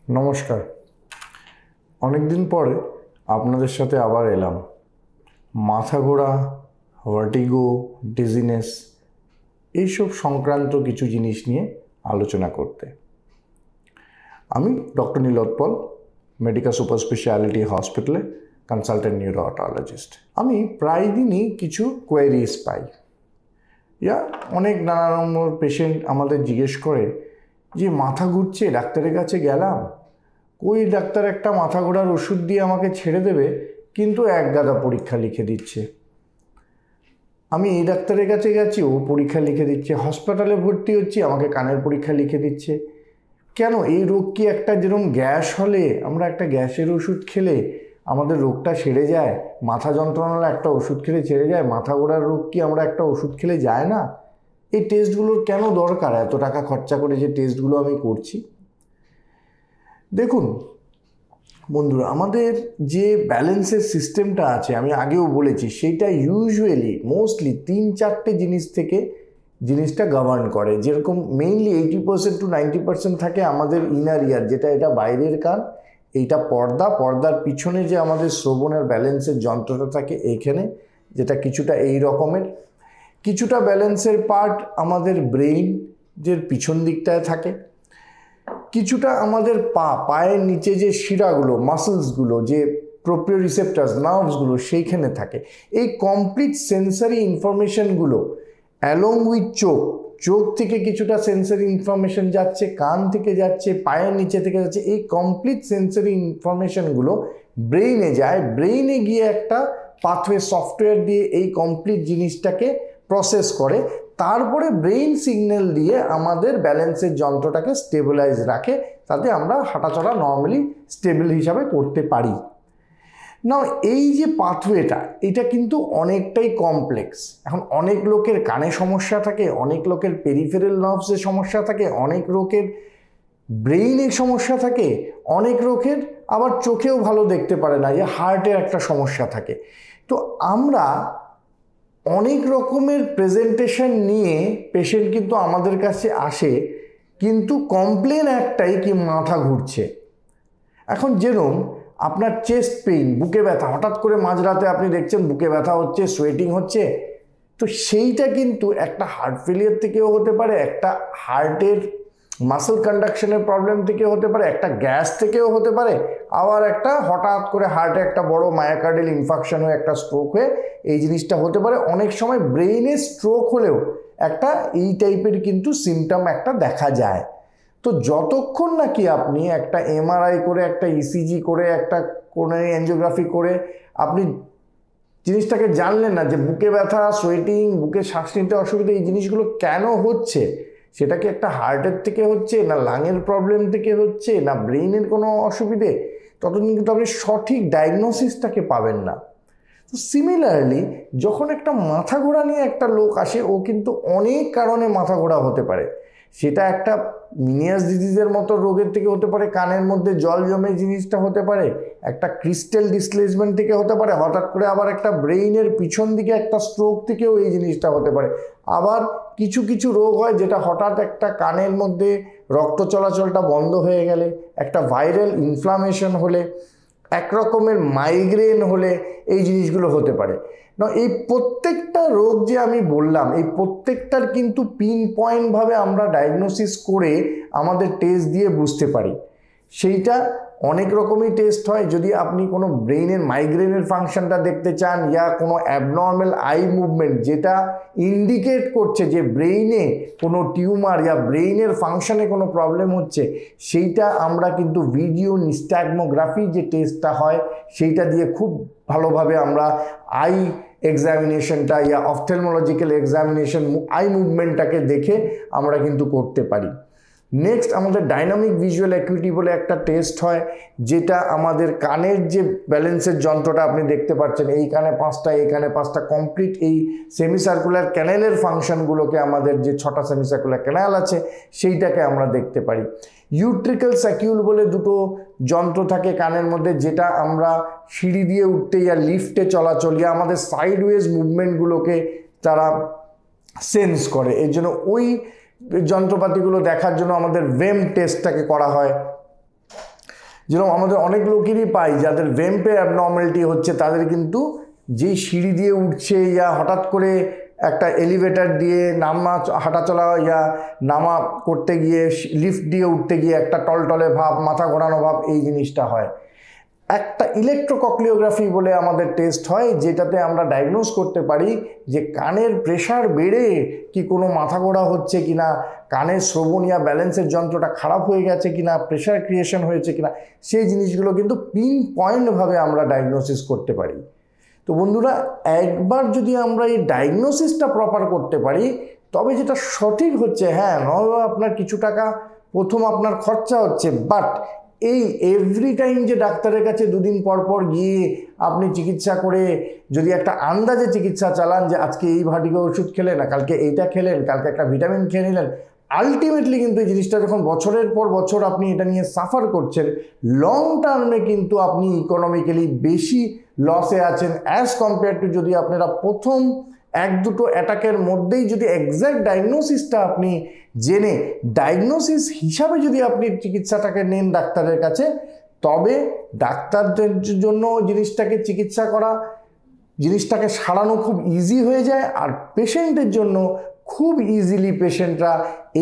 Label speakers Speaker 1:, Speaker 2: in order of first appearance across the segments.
Speaker 1: নমস্কার। অনেক দিন পরে আপনাদের সাথে আবার এলাম মাথা ঘোরা, ভার্টিগো, ডিজিনেস এইসব সংক্রান্ত কিছু জিনিস নিয়ে আলোচনা করতে। আমি ডক্টর নীলোৎপল পল, মেডিকা সুপার স্পেশালিটি হসপিটালে কনসালটেন্ট নিউরোঅটোলজিস্ট। আমি প্রায় দিনই কিছু কোয়েরিজ পাই, অনেক নানা নম্বর পেশেন্ট আমাদের জিজ্ঞেস করে যে মাথা ঘুরছে, ডাক্তারের কাছে গেলাম, ওই ডাক্তার একটা মাথা ঘোরার ওষুধ দিয়ে আমাকে ছেড়ে দেবে, কিন্তু এক গাদা পরীক্ষা লিখে দিচ্ছে। আমি এই ডাক্তারের কাছে গেছি, ও পরীক্ষা লিখে দিচ্ছে। হাসপাতালে ভর্তি হচ্ছি, আমাকে কানের পরীক্ষা লিখে দিচ্ছে। কেন? এই রোগ কি একটা যেরকম গ্যাস হলে আমরা একটা গ্যাসের ওষুধ খেলে আমাদের রোগটা সেরে যায়? মাথা যন্ত্রণা একটা ওষুধ খেলে ছেড়ে যায়? মাথা ঘোরার রোগ কি আমরা একটা ওষুধ খেলে যায় না? এই টেস্টগুলোর কেন দরকার? এত টাকা খরচা করে যে টেস্টগুলো আমি করছি। দেখুন বন্ধুরা, আমাদের যে ব্যালেন্সের সিস্টেমটা আছে, আমি আগেও বলেছি, সেইটা ইউজুয়ালি মোস্টলি 3-4টে জিনিস থেকে জিনিসটা গভর্ন করে। যেরকম মেইনলি 80% to 90% থাকে আমাদের ইনার ইয়ার, যেটা এটা বাইরের কান, এইটা পর্দার পিছনে যে আমাদের শ্রবণের ব্যালেন্সের যন্ত্রটা থাকে এইখানে, যেটা কিছুটা এই রকমের। কিছুটা ব্যালেন্সের পার্ট আমাদের ব্রেইন যে পিছন দিকটায় থাকে। কিছুটা আমাদের পায়ের নিচে যে শিরাগুলো, মাসেলসগুলো, যে প্রোপ্রিওরিসেপ্টার্স, নার্ভসগুলো সেইখানে থাকে। এই কমপ্লিট সেন্সারি ইনফরমেশনগুলো অ্যালং উইথ চোখ থেকে কিছুটা সেন্সারি ইনফরমেশন যাচ্ছে, কান থেকে যাচ্ছে, পায়ের নিচে থেকে যাচ্ছে। এই কমপ্লিট সেন্সারি ইনফরমেশনগুলো ব্রেইনে যায়। ব্রেইনে গিয়ে একটা পাথওয়ে সফটওয়্যার দিয়ে এই কমপ্লিট জিনিসটাকে প্রসেস করে। তারপরে ব্রেইন সিগন্যাল দিয়ে আমাদের ব্যালেন্সের যন্ত্রটাকে স্টেবিলাইজ রাখে, তাতে আমরা হাঁটাচলা নর্মালি স্টেবল হিসাবে করতে পারি। না, এই যে পাথওয়েটা, এটা কিন্তু অনেকটাই কমপ্লেক্স। এখন অনেক লোকের কানে সমস্যা থাকে, অনেক লোকের পেরিফেরাল নার্ভসের সমস্যা থাকে, অনেক লোকের ব্রেইনের সমস্যা থাকে, অনেক লোকের আবার চোখেও ভালো দেখতে পারে না, যে হার্টের একটা সমস্যা থাকে। তো আমরা অনেক রকমের প্রেজেন্টেশন নিয়ে পেশেন্ট কিন্তু আমাদের কাছে আসে, কিন্তু কমপ্লেন একটাই, কি মাথা ঘুরছে। এখন যেরকম আপনার চেস্ট পেইন, বুকে ব্যথা, হঠাৎ করে মাঝরাতে আপনি দেখছেন বুকে ব্যথা হচ্ছে, সোয়েটিং হচ্ছে, তো সেইটা কিন্তু একটা হার্ট ফেলিয়ার থেকেও হতে পারে, একটা হার্টের মাসেল কন্ডাকশনের প্রবলেম থেকেও হতে পারে, একটা গ্যাস থেকেও হতে পারে, আবার একটা হঠাৎ করে হার্টে একটা বড় মায়োকার্ডিয়াল ইনফাকশন হয়ে একটা স্ট্রোক হয়ে এই জিনিসটা হতে পারে। অনেক সময় ব্রেইনে স্ট্রোক হলেও একটা এই টাইপের কিন্তু সিমটম একটা দেখা যায়। তো যতক্ষণ নাকি আপনি একটা এমআরআই করে, একটা ইসিজি করে, একটা কোরোনারি অ্যাঞ্জিওগ্রাফি করে আপনি জিনিসটাকে জানলেন না যে বুকে ব্যথা, সোয়েটিং, বুকে শ্বাস নিতে অসুবিধা, এই জিনিসগুলো কেন হচ্ছে, সেটা কি একটা হার্টের থেকে হচ্ছে, না লাংয়ের প্রবলেম থেকে হচ্ছে, না ব্রেইনের কোনো অসুবিধে, ততদিন কিন্তু আপনি সঠিক ডায়াগনোসিসটাকে পাবেন না। তো সিমিলারলি যখন একটা মাথা ঘোরা নিয়ে একটা লোক আসে, ও কিন্তু অনেক কারণে মাথা ঘোরা হতে পারে। সেটা একটা মিনিয়াস ডিজিজের মতো রোগের থেকে হতে পারে, কানের মধ্যে জল জমে জিনিসটা হতে পারে, একটা ক্রিস্টাল ডিসপ্লেসমেন্ট থেকে হতে পারে, হঠাৎ করে আবার একটা ব্রেইনের পিছন দিকে একটা স্ট্রোক থেকেও এই জিনিসটা হতে পারে। আবার কিছু কিছু রোগ হয় যেটা হঠাৎ একটা কানের মধ্যে রক্ত চলাচলটা বন্ধ হয়ে গেলে, একটা ভাইরাল ইনফ্লামেশন হলে, এক রকমের মাইগ্রেন হলে এই জিনিসগুলো হতে পারে। না, এই প্রত্যেকটা রোগ যে আমি বললাম, এই প্রত্যেকটার কিন্তু পিন পয়েন্টভাবে আমরা ডায়াগনোসিস করে আমাদের টেস্ট দিয়ে বুঝতে পারি। সেইটা অনেক রকমই টেস্ট হয়। যদি আপনি কোনো ব্রেইনের মাইগ্রেনের ফাংশনটা দেখতে চান, ইয়া কোনো অ্যাবনর্মাল আই মুভমেন্ট যেটা ইন্ডিকেট করছে যে ব্রেইনে কোনো টিউমার ইয়া ব্রেইনের ফাংশনে কোনো প্রবলেম হচ্ছে, সেইটা আমরা কিন্তু ভিডিও নিস্ট্যাগমোগ্রাফি যে টেস্টটা হয় সেইটা দিয়ে খুব ভালোভাবে আমরা আই এক্সামিনেশনটা ইয়া অফথেলমোলজিক্যাল এক্সামিনেশন, আই মুভমেন্টটাকে দেখে আমরা কিন্তু করতে পারি। নেক্সট আমাদের ডাইনামিক ভিজুয়াল অ্যাকুইটি বলে একটা টেস্ট হয়, যেটা আমাদের কানের যে ব্যালেন্সের যন্ত্রটা আপনি দেখতে পাচ্ছেন, এই কানে 5টা, এই কানে 5টা, কমপ্লিট এই সেমিসার্কুলার ক্যানেলের ফাংশনগুলোকে, আমাদের যে 6টা সেমিসার্কুলার ক্যানাল আছে সেইটাকে আমরা দেখতে পারি। ইউট্রিক্যাল স্যাকিউল বলে দুটো যন্ত্র থাকে কানের মধ্যে, যেটা আমরা সিঁড়ি দিয়ে উঠতে ইয়া লিফটে চলাচল ইয়া আমাদের সাইডওয়েজ মুভমেন্টগুলোকে তারা সেন্স করে। এর জন্য ওই যন্ত্রপাতিগুলো দেখার জন্য আমাদের ভেম টেস্টটাকে করা হয়। যেরকম আমাদের অনেক লোকেরই পাই যাদের ভেম্পে অ্যাবনর্মালিটি হচ্ছে, তাদের কিন্তু যেই সিঁড়ি দিয়ে উঠছে ইয়া হঠাৎ করে একটা এলিভেটর দিয়ে নামা হাঁটাচলা ইয়া নামা করতে গিয়ে লিফট দিয়ে উঠতে গিয়ে একটা টলটলে ভাব, মাথা ঘোরানো ভাব, এই জিনিসটা হয়। একটা ইলেকট্রোকক্লিওগ্রাফি বলে আমাদের টেস্ট হয়, যেটাতে আমরা ডায়াগনোজ করতে পারি যে কানের প্রেশার বেড়ে কি কোনো মাথা ঘোরা হচ্ছে কিনা, কানের শ্রবণীয় ব্যালেন্সের যন্ত্রটা খারাপ হয়ে গেছে কিনা, প্রেশার ক্রিয়েশন হয়েছে কিনা, সেই জিনিসগুলো কিন্তু পিন পয়েন্টভাবে আমরা ডায়াগনোসিস করতে পারি। তো বন্ধুরা, একবার যদি আমরা এই ডায়াগনোসিসটা প্রপার করতে পারি, তবে যেটা সঠিক হচ্ছে, হ্যাঁ নয় আপনার কিছু টাকা প্রথম আপনার খরচা হচ্ছে, বাট এই এভরি টাইম যে ডাক্তারের কাছে দুদিন পর পর গিয়ে আপনি চিকিৎসা করে যদি একটা আন্দাজে চিকিৎসা চালান যে আজকে এই ভার্টিগো ওষুধ খেলেন, কালকে এইটা খেলেন, কালকে একটা ভিটামিন খেয়ে নিলেন, আলটিমেটলি কিন্তু এই জিনিসটা যখন বছরের পর বছর আপনি এটা নিয়ে সাফার করছেন, লং টার্মে কিন্তু আপনি ইকোনমিক্যালি বেশি লসে আছেন অ্যাজ কম্পেয়ার টু যদি আপনারা প্রথম এক দুটো অ্যাটাকের মধ্যেই যদি এক্স্যাক্ট ডায়াগনোসিসটা আপনি জেনে ডায়াগনোসিস হিসাবে যদি আপনি চিকিৎসাটাকে নেন ডাক্তারের কাছে, তবে ডাক্তারদের জন্য জিনিসটাকে চিকিৎসা করা, জিনিসটাকে সারানো খুব ইজি হয়ে যায়, আর পেশেন্টের জন্য খুব ইজিলি পেশেন্টরা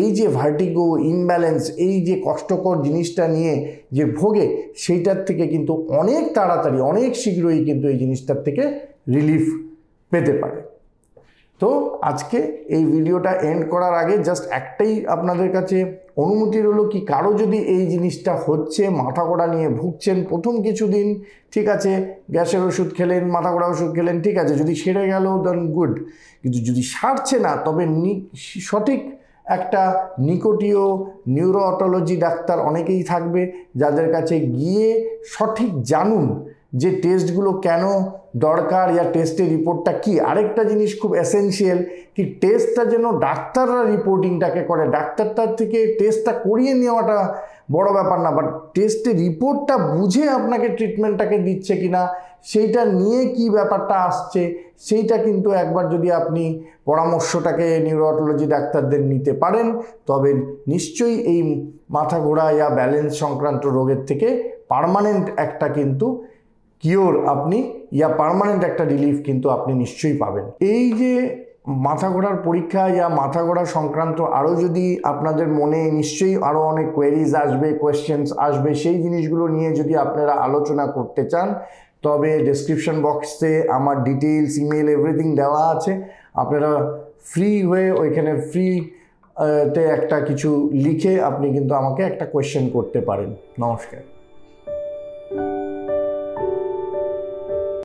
Speaker 1: এই যে ভার্টিগো, ইমব্যালেন্স, এই যে কষ্টকর জিনিসটা নিয়ে যে ভোগে, সেইটার থেকে কিন্তু অনেক তাড়াতাড়ি, অনেক শীঘ্রই কিন্তু এই জিনিসটার থেকে রিলিফ পেতে পারে। তো আজকে এই ভিডিওটা এন্ড করার আগে জাস্ট একটাই আপনাদের কাছে অনুমতি রইল, কি কারো যদি এই জিনিসটা হচ্ছে, মাথা ঘোরা নিয়ে ভুগছেন, প্রথম কিছুদিন ঠিক আছে গ্যাসের ওষুধ খেলেন, মাথা ঘোরা ওষুধ খেলেন, ঠিক আছে, যদি সেরে গেল দেন গুড, কিন্তু যদি সারছে না, তবে সঠিক একটা নিকোটিও নিউরোঅটোলজি ডাক্তার অনেকেই থাকবে, যাদের কাছে গিয়ে সঠিক জানুন যে টেস্টগুলো কেন দরকার, ইয়া টেস্টের রিপোর্টটা কি। আরেকটা জিনিস খুব এসেনশিয়াল, কি টেস্টটা যেন ডাক্তাররা রিপোর্টিংটাকে করে, ডাক্তারটার থেকে টেস্টটা করিয়ে নেওয়াটা বড় ব্যাপার না, বাট টেস্টের রিপোর্টটা বুঝে আপনাকে ট্রিটমেন্টটাকে দিচ্ছে কিনা, সেইটা নিয়ে কি ব্যাপারটা আসছে, সেইটা কিন্তু একবার যদি আপনি পরামর্শটাকে নিউরোঅটোলজি ডাক্তারদের নিতে পারেন, তবে নিশ্চয়ই এই মাথা ঘোরা ইয়া ব্যালেন্স সংক্রান্ত রোগের থেকে পার্মানেন্ট একটা কিন্তু কিওর আপনি, ইয়া পার্মানেন্ট একটা রিলিফ কিন্তু আপনি নিশ্চয়ই পাবেন। এই যে মাথা ঘোরার পরীক্ষা ইয়া মাথা ঘোরা সংক্রান্ত আরও যদি আপনাদের মনে নিশ্চয়ই আরও অনেক কোয়েরিজ আসবে, কোয়েশ্চেন্স আসবে, সেই জিনিসগুলো নিয়ে যদি আপনারা আলোচনা করতে চান, তবে ডেসক্রিপশন বক্সে আমার ডিটেলস, ইমেল, এভরিথিং দেওয়া আছে। আপনারা ফ্রি হয়ে ওইখানে ফ্রিতে একটা কিছু লিখে আপনি কিন্তু আমাকে একটা কোয়েশ্চেন করতে পারেন। নমস্কার।